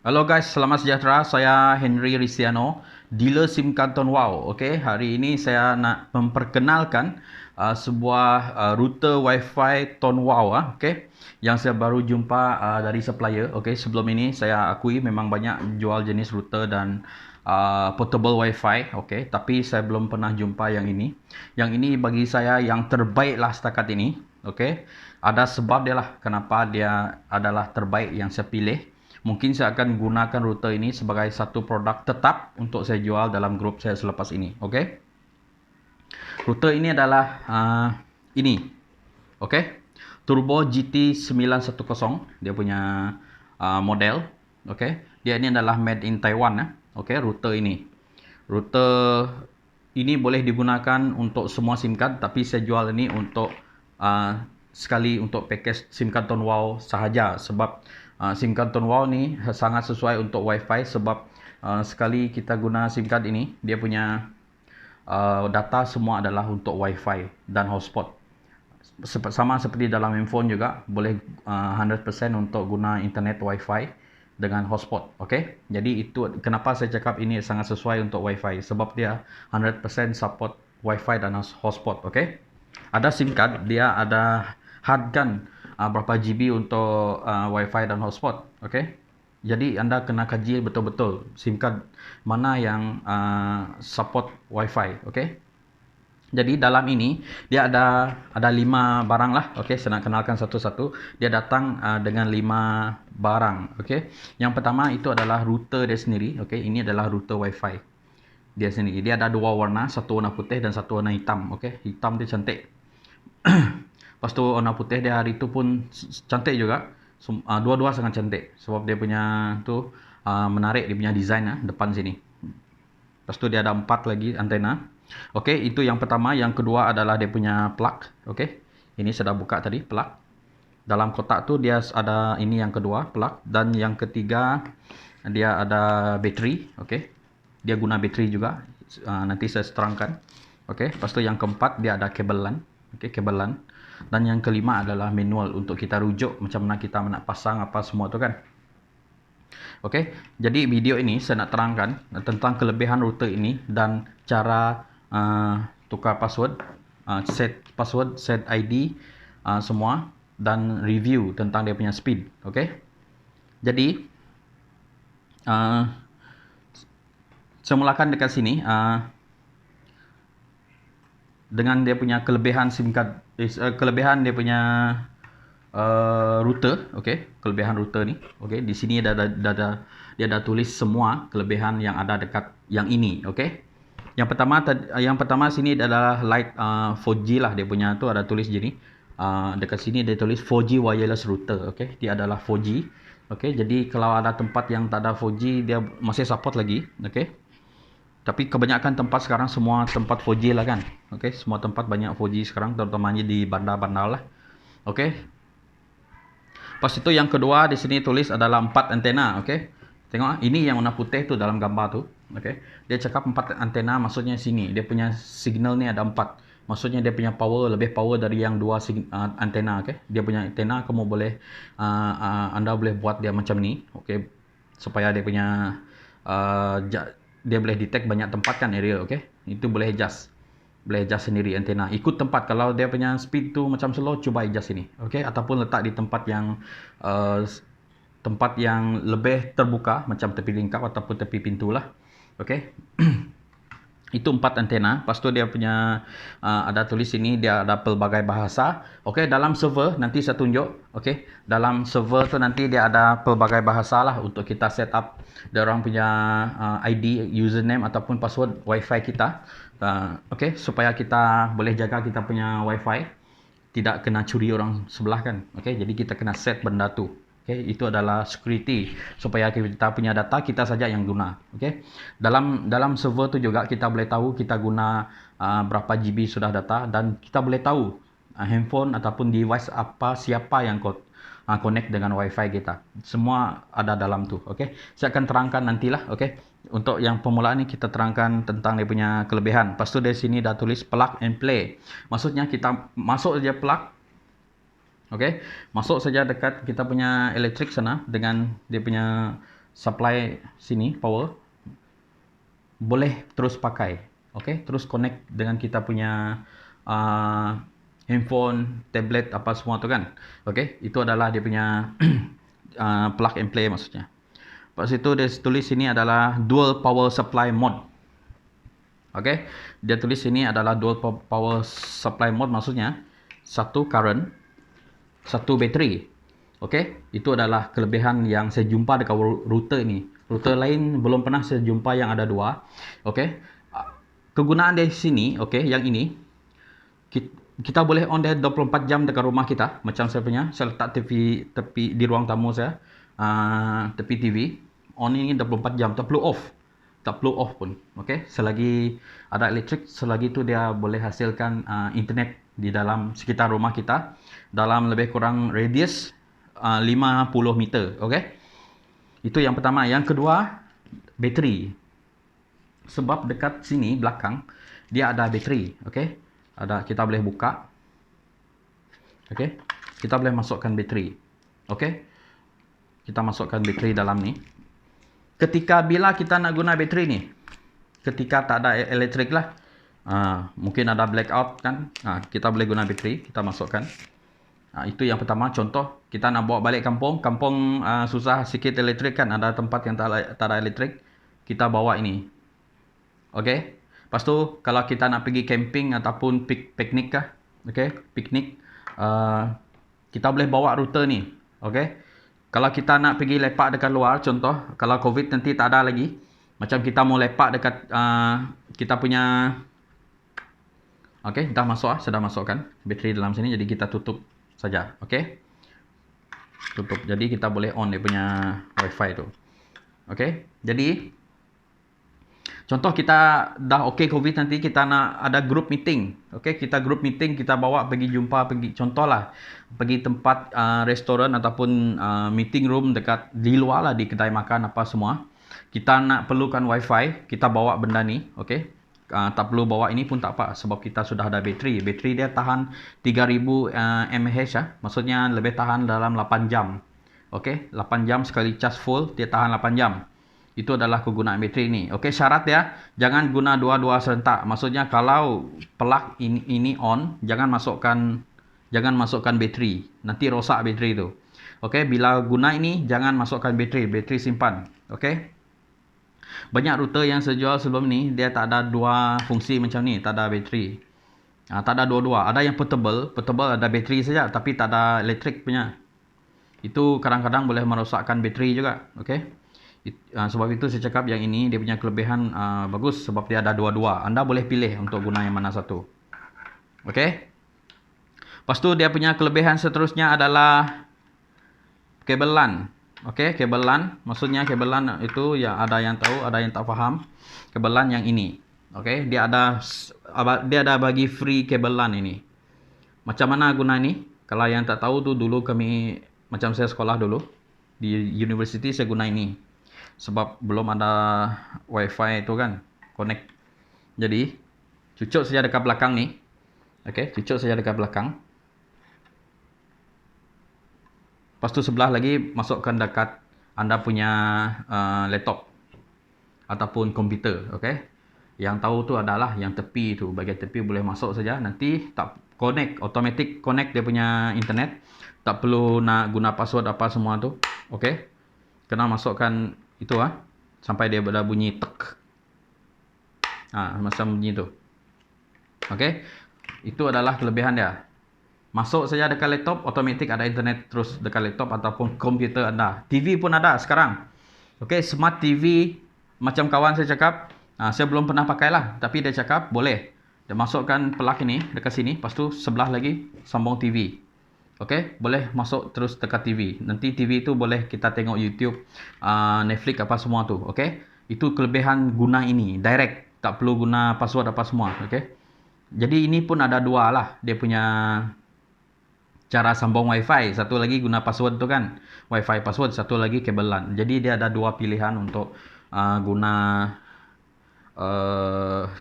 Halo guys, selamat sejahtera. Saya Henry Risiano, dealer SIM Kanton Wow. Okey, hari ini saya nak memperkenalkan sebuah router Wi-Fi Ton Wow okey, yang saya baru jumpa dari supplier. Okey, sebelum ini saya akui memang banyak jual jenis router dan portable Wi-Fi, okey, tapi saya belum pernah jumpa yang ini. Yang ini bagi saya yang terbaik lah setakat ini. Okey, ada sebab dia lah kenapa dia adalah terbaik yang saya pilih. Mungkin saya akan gunakan router ini sebagai satu produk tetap untuk saya jual dalam grup saya selepas ini. Okey. Router ini adalah ini. Okey. Turbo GT910 dia punya model. Okey. Dia ini adalah made in Taiwan Okey, router ini. Router ini boleh digunakan untuk semua SIM card, tapi saya jual ini untuk sekali untuk package SIM card Ton Wow sahaja, sebab SIM card Ton Wow ni sangat sesuai untuk Wi-Fi, sebab sekali kita guna SIM card ini dia punya data semua adalah untuk Wi-Fi dan hotspot. Sama seperti dalam handphone juga boleh 100% untuk guna internet Wi-Fi dengan hotspot. Okey, jadi itu kenapa saya cakap ini sangat sesuai untuk Wi-Fi, sebab dia 100% support Wi-Fi dan hotspot. Okey, ada SIM card dia ada hadkan berapa GB untuk Wi-Fi dan hotspot. Okey, jadi anda kena kaji betul-betul SIM card mana yang support Wi-Fi. Okey, jadi dalam ini dia ada 5 barang lah. Okey, saya nak kenalkan satu-satu. Dia datang dengan 5 barang. Okey, yang pertama itu adalah router dia sendiri. Okey, ini adalah router Wi-Fi dia sendiri. Dia ada 2 warna, satu warna putih dan satu warna hitam. Okey, hitam dia cantik. Lepas tu warna putih dia hari tu pun cantik juga. Dua-dua sangat cantik sebab dia punya tu menarik, dia punya design depan sini. Lepas tu dia ada 4 lagi antena. Okey, itu yang pertama. Yang kedua adalah dia punya plug. Okey, ini sudah buka tadi plug. Dalam kotak tu dia ada ini yang kedua plug, dan yang ketiga dia ada bateri. Okey, dia guna bateri juga. Nanti saya terangkan. Okey, lepas tu yang keempat dia ada kabel LAN. Okey, kabel LAN. Dan yang kelima adalah manual untuk kita rujuk macam mana kita nak pasang apa semua tu kan. Okey, jadi video ini saya nak terangkan tentang kelebihan router ini dan cara tukar password, set password, set ID semua, dan review tentang dia punya speed. Okey, jadi saya mulakan dekat sini dengan dia punya kelebihan SIM card, kelebihan dia punya router. Okey, kelebihan router ni. Okey, di sini dia ada tulis semua kelebihan yang ada dekat yang ini. Okey, yang pertama sini adalah light 4G lah, dia punya tu ada tulis gini. Dekat sini dia tulis 4G wireless router. Okey, dia adalah 4G. Okey, jadi kalau ada tempat yang tak ada 4G dia masih support lagi. Okey, tapi kebanyakan tempat sekarang semua tempat 4G lah kan. Okey, semua tempat banyak 4G sekarang, terutamanya di bandar-bandar lah. Okey, lepas itu yang kedua di sini tulis adalah 4 antena. Okey, tengok ini yang warna putih tu dalam gambar tu. Okey, dia cakap 4 antena, maksudnya sini dia punya signal ni ada 4. Maksudnya dia punya power lebih power dari yang 2 antena. Okey, dia punya antena kamu boleh anda boleh buat dia macam ni. Okey, supaya dia punya dia boleh detect banyak tempat kan, area. Okey, itu boleh adjust sendiri antena ikut tempat. Kalau dia punya speed tu macam slow, cuba adjust sini. Okey, ataupun letak di tempat yang lebih terbuka macam tepi lingkap ataupun tepi pintu lah. Okey, itu 4 antena. Lepas tu dia punya ada tulis sini dia ada pelbagai bahasa. Okey, dalam server nanti saya tunjuk. Okey, dalam server tu nanti dia ada pelbagai bahasa lah untuk kita set up dia orang punya ID, username ataupun password Wi-Fi kita. Okey, supaya kita boleh jaga kita punya Wi-Fi tidak kena curi orang sebelah kan. Okey, jadi kita kena set benda tu. Okey, itu adalah security supaya kita punya data kita saja yang guna. Okey, dalam server tu juga kita boleh tahu kita guna berapa GB sudah data, dan kita boleh tahu handphone ataupun device apa, siapa yang connect dengan Wi-Fi kita. Semua ada dalam tu. Okey, saya akan terangkan nantilah. Okey, untuk yang permulaan ni kita terangkan tentang dia punya kelebihan. Lepas tu dari sini dah tulis plug and play. Maksudnya kita masuk saja plug. Okey, masuk saja dekat kita punya elektrik sana dengan dia punya supply sini power, boleh terus pakai. Okay, terus connect dengan kita punya handphone, tablet, apa semua tu kan. Okay, itu adalah dia punya plug and play maksudnya. Lepas itu dia tulis sini adalah dual power supply mode. Okay, dia tulis sini adalah dual power supply mode, maksudnya satu current, satu bateri. Okay, itu adalah kelebihan yang saya jumpa dekat router ini. Router lain belum pernah saya jumpa yang ada dua. Okay, kegunaan di sini, okay, yang ini kita boleh on dia 24 jam dekat rumah kita. Macam saya punya, saya letak TV tepi di ruang tamu saya, tepi TV. On ini 24 jam, tak perlu off. Tak perlu off pun. Okay, selagi ada elektrik, selagi tu dia boleh hasilkan internet di dalam sekitar rumah kita dalam lebih kurang radius 50 meter. Okay, itu yang pertama. Yang kedua, bateri. Sebab dekat sini belakang dia ada bateri. Okay, kita boleh buka. Okay, kita boleh masukkan bateri. Okay, kita masukkan bateri dalam ni. Ketika bila kita nak guna bateri ni, ketika tak ada elektrik lah, mungkin ada blackout kan, kita boleh guna bateri, kita masukkan. Itu yang pertama. Contoh, kita nak bawa balik kampung, susah sikit elektrik kan, ada tempat yang tak ada elektrik, kita bawa ini. Okay, lepas tu kalau kita nak pergi camping ataupun piknik kah, okay, piknik, kita boleh bawa router ni. Okay, kalau kita nak pergi lepak dekat luar, contoh kalau COVID nanti tak ada lagi, macam kita mau lepak dekat kita punya, okay, dah masuk, sudah masukkan bateri dalam sini, jadi kita tutup saja. Okay, tutup, jadi kita boleh on dia punya wifi tu. Okay, jadi contoh kita dah okay COVID, nanti kita nak ada group meeting. Okay, kita group meeting, kita bawa pergi jumpa, contohlah pergi tempat restoran ataupun meeting room dekat di luar lah, di kedai makan apa semua. Kita nak perlukan wifi, kita bawa benda ni. Okay, tak perlu bawa ini pun tak apa, sebab kita sudah ada bateri. Bateri dia tahan 3000 mAh maksudnya lebih tahan dalam 8 jam. Okay, 8 jam sekali charge full, dia tahan 8 jam. Itu adalah kegunaan bateri ni. Okey, syarat ya, jangan guna dua-dua serentak. Maksudnya kalau plug ini on, jangan masukkan bateri. Nanti rosak bateri tu. Okey, bila guna ini jangan masukkan bateri simpan. Okey. Banyak router yang saya jual sebelum ni, dia tak ada dua fungsi macam ni, tak ada bateri. Tak ada dua-dua. Ada yang portable ada bateri saja tapi tak ada elektrik punya. Itu kadang-kadang boleh merosakkan bateri juga. Okey. Sebab itu saya cakap yang ini dia punya kelebihan bagus, sebab dia ada dua-dua. Anda boleh pilih untuk guna yang mana satu. Okey. Lepas tu dia punya kelebihan seterusnya adalah kabel LAN. Okey, kabel LAN. Maksudnya kabel LAN itu ya, ada yang tahu, ada yang tak faham. Kabel LAN yang ini. Okey, dia ada bagi free kabel LAN ini. Macam mana guna ni? Kalau yang tak tahu tu, dulu kami, macam saya sekolah dulu di universiti, saya guna ini. Sebab belum ada wifi itu kan, connect. Jadi cucuk saja dekat belakang ni. Okey, cucuk saja dekat belakang. Lepas tu sebelah lagi masukkan dekat anda punya laptop ataupun komputer. Okey, yang tahu tu adalah yang tepi tu, bahagian tepi boleh masuk saja. Nanti tak connect, automatic connect dia punya internet. Tak perlu nak guna password apa semua tu. Okey, kena masukkan itu sampai dia dah bunyi tek. Macam bunyi tu. Okey, itu adalah kelebihan dia. Masuk saja dekat laptop, automatik ada internet terus dekat laptop ataupun komputer anda. TV pun ada sekarang. Okey, smart TV macam kawan saya cakap, saya belum pernah pakai lah, tapi dia cakap boleh. Dia masukkan plug ini dekat sini, lepas tu sebelah lagi sambung TV. Okey, boleh masuk terus dekat TV. Nanti TV tu boleh kita tengok YouTube, Netflix apa semua tu. Okey, itu kelebihan guna ini direct, tak perlu guna password apa semua. Okey, jadi ini pun ada dua lah dia punya cara sambung wifi. Satu lagi guna password tu kan, wifi password. Satu lagi kabel LAN. Jadi dia ada dua pilihan untuk guna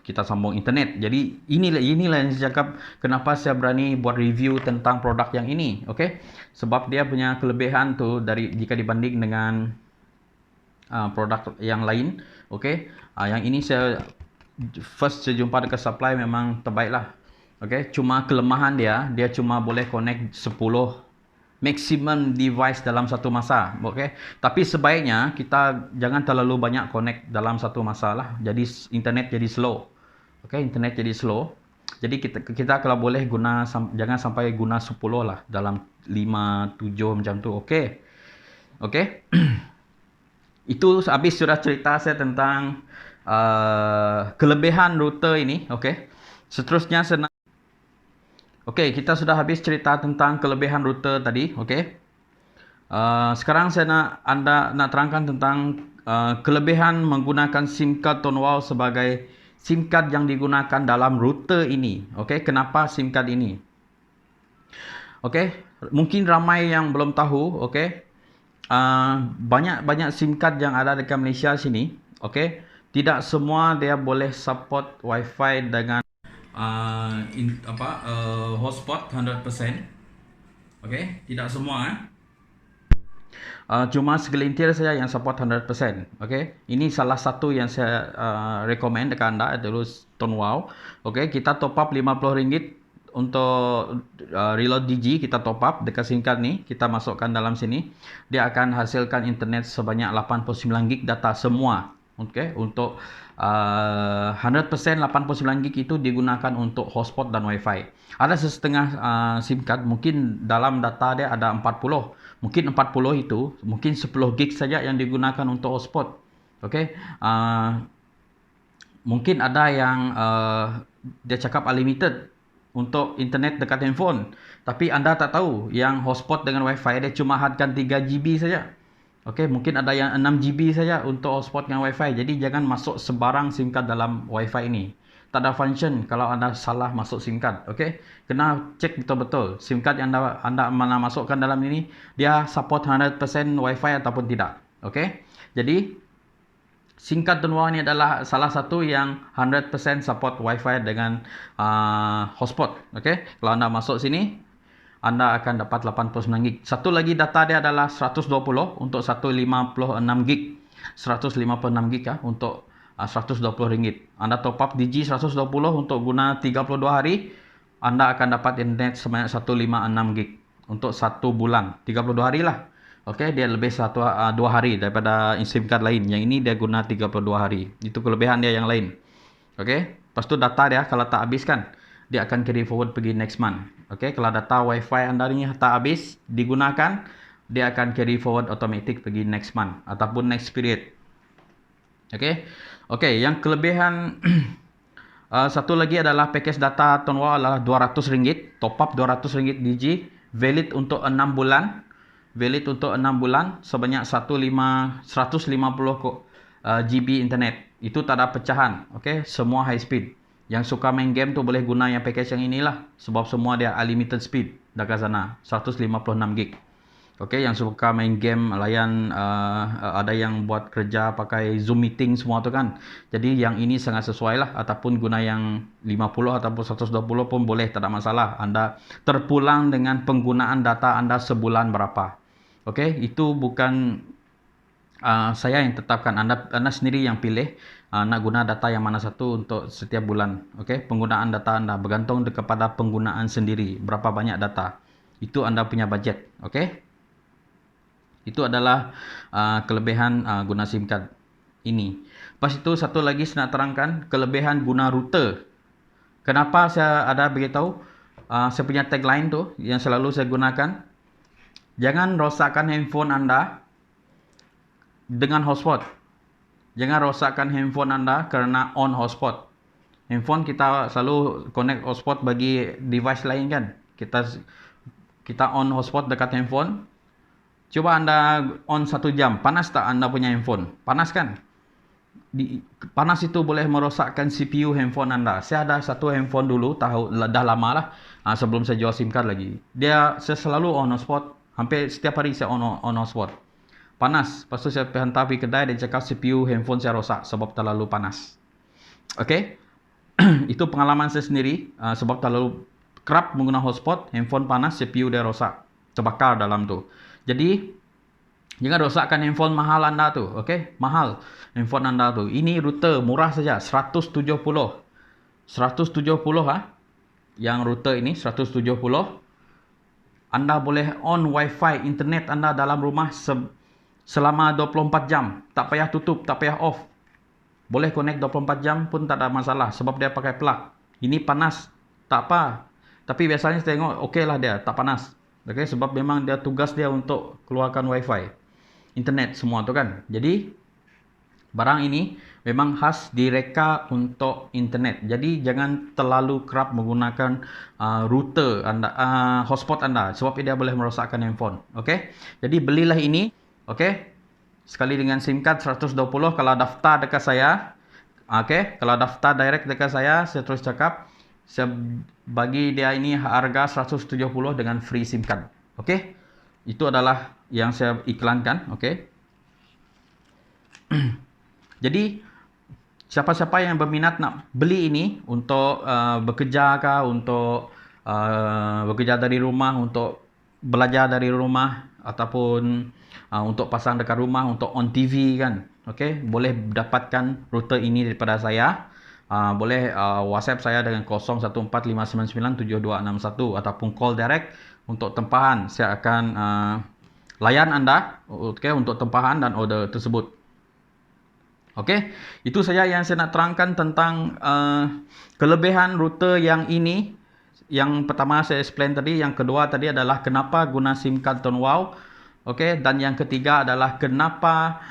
kita sambung internet. Jadi inilah yang saya cakap kenapa saya berani buat review tentang produk yang ini. Okey, sebab dia punya kelebihan tu dari jika dibanding dengan produk yang lain. Okey, yang ini saya jumpa dekat supply memang terbaik lah. Okey, cuma kelemahan dia cuma boleh connect 10 maximum device dalam satu masa. Okey, tapi sebaiknya kita jangan terlalu banyak connect dalam satu masa lah, jadi internet jadi slow. Okey, internet jadi slow. Jadi kita kalau boleh jangan sampai guna 10 lah dalam 5 7 macam tu. Okey. Okey. Itu habis sudah cerita saya tentang kelebihan router ini. Okey. Seterusnya okey, kita sudah habis cerita tentang kelebihan router tadi. Okey. Sekarang saya nak terangkan tentang kelebihan menggunakan SIM card Tone Wow sebagai SIM card yang digunakan dalam router ini. Okey, kenapa SIM card ini? Okey, mungkin ramai yang belum tahu. Okey, banyak SIM card yang ada dekat Malaysia sini. Okey, tidak semua dia boleh support Wi-Fi dengan hotspot 100%. Okey, tidak semua. Cuma segelintir saja yang support 100%. Okey, ini salah satu yang saya recommend dekat anda, adalah Tone Wow. Okey, kita top up RM50 untuk reload Digi. Kita top up dekat SIM card ni, kita masukkan dalam sini, dia akan hasilkan internet sebanyak 89 GB data semua. Okey, untuk 100% 89 GB itu digunakan untuk hotspot dan Wi-Fi. Ada setengah SIM card mungkin dalam data dia ada 40. Mungkin 40 itu mungkin 10 GB saja yang digunakan untuk hotspot. Okey, mungkin ada yang dia cakap unlimited untuk internet dekat handphone, tapi anda tak tahu yang hotspot dengan Wi-Fi dia cuma hadkan 3 GB saja. Okey, mungkin ada yang 6 GB saja untuk hotspot dengan Wi-Fi. Jadi jangan masuk sebarang SIM card dalam Wi-Fi ini. Tak ada function kalau anda salah masuk SIM card. Okey, kena cek betul-betul SIM card yang anda mana masukkan dalam ini, dia support 100% Wi-Fi ataupun tidak. Okey, jadi SIM card Tone Wow ini adalah salah satu yang 100% support Wi-Fi dengan hotspot. Okey, kalau anda masuk sini, anda akan dapat 89 GB. Satu lagi data dia adalah 120 untuk 156 GB. 156 GB ya untuk RM120. Anda top up Digi 120 untuk guna 32 hari, anda akan dapat internet sebanyak 156 GB untuk 1 bulan. 32 hari lah. Okey, dia lebih 2 hari daripada SIM card lain. Yang ini dia guna 32 hari. Itu kelebihan dia yang lain. Okey, lepas tu data dia kalau tak habiskan, dia akan carry forward pergi next month. Okey, kalau data Wi-Fi anda ni tak habis digunakan, dia akan carry forward automatic pergi next month ataupun next period. Okey. Okey, yang kelebihan satu lagi adalah package data Tone Wow adalah RM200. Top up RM200 Digi, valid untuk 6 bulan. Valid untuk 6 bulan sebanyak 150 GB internet. Itu tak ada pecahan. Okey, semua high speed. Yang suka main game tu boleh guna yang package yang inilah, sebab semua dia unlimited speed dekat sana, 156 GB. Okey, yang suka main game, layan ada yang buat kerja pakai Zoom meeting semua tu kan. Jadi yang ini sangat sesuai lah, ataupun guna yang 50 ataupun 120 pun boleh, tak ada masalah. Anda terpulang dengan penggunaan data anda sebulan berapa. Okey, itu bukan saya yang tetapkan, anda sendiri yang pilih nak guna data yang mana satu untuk setiap bulan. Okey, penggunaan data anda bergantung kepada penggunaan sendiri, berapa banyak data. Itu anda punya budget. Okey, itu adalah kelebihan guna SIM card ini. Lepas itu satu lagi saya nak terangkan kelebihan guna router. Kenapa saya ada beritahu saya punya tagline tu yang selalu saya gunakan, jangan rosakkan handphone anda dengan hotspot. Jangan rosakkan handphone anda kerana on hotspot. Handphone kita selalu connect hotspot bagi device lain kan. Kita on hotspot dekat handphone. Cuba anda on 1 jam, panas tak anda punya handphone? Panas kan? Panas itu boleh merosakkan CPU handphone anda. Saya ada satu handphone dulu, dah lama lah, sebelum saya jual SIM card lagi. Saya selalu on hotspot, hampir setiap hari saya on hotspot. Panas. Lepas tu saya hantar pergi kedai, dia cakap CPU handphone saya rosak sebab terlalu panas. Okey. Itu pengalaman saya sendiri, sebab terlalu kerap menggunakan hotspot, handphone panas, CPU dia rosak, terbakar dalam tu. Jadi Jangan rosakkan handphone mahal anda tu, okey? Mahal handphone anda tu. Ini router murah saja, 170. 170 Yang router ini 170. Anda boleh on wifi internet anda dalam rumah selama 24 jam. Tak payah tutup, tak payah off. Boleh connect 24 jam pun tak ada masalah sebab dia pakai plug. Ini panas, tak apa. Tapi biasanya saya tengok okeylah dia, tak panas. Okey, sebab memang dia tugas dia untuk keluarkan wifi internet semua tu kan. Jadi barang ini memang khas direka untuk internet. Jadi jangan terlalu kerap menggunakan router anda, hotspot anda sebab dia boleh merosakkan handphone. Okey. Jadi belilah ini, okey. Sekali dengan SIM card 120 kalau daftar dekat saya. Okey, kalau daftar direct dekat saya terus cakap saya bagi dia ini harga 170 dengan free SIM card. Okey. Itu adalah yang saya iklankan, okey. Jadi siapa-siapa yang berminat nak beli ini untuk bekerja kah, untuk bekerja dari rumah, untuk belajar dari rumah ataupun untuk pasang dekat rumah, untuk on TV kan. Okey, boleh dapatkan router ini daripada saya. Boleh WhatsApp saya dengan 0145997261 ataupun call direct untuk tempahan. Saya akan layan anda, okey, untuk tempahan dan order tersebut. Okey, itu saja yang saya nak terangkan tentang kelebihan router yang ini. Yang pertama saya explain tadi, yang kedua tadi adalah kenapa guna SIM card TownWow. Okey, dan yang ketiga adalah kenapa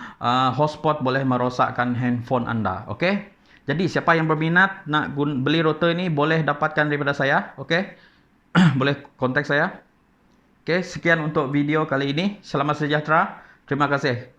hotspot boleh merosakkan handphone anda. Okey. Jadi siapa yang berminat nak beli router ini boleh dapatkan daripada saya, okey. Boleh kontak saya. Okey, sekian untuk video kali ini. Selamat sejahtera. Terima kasih.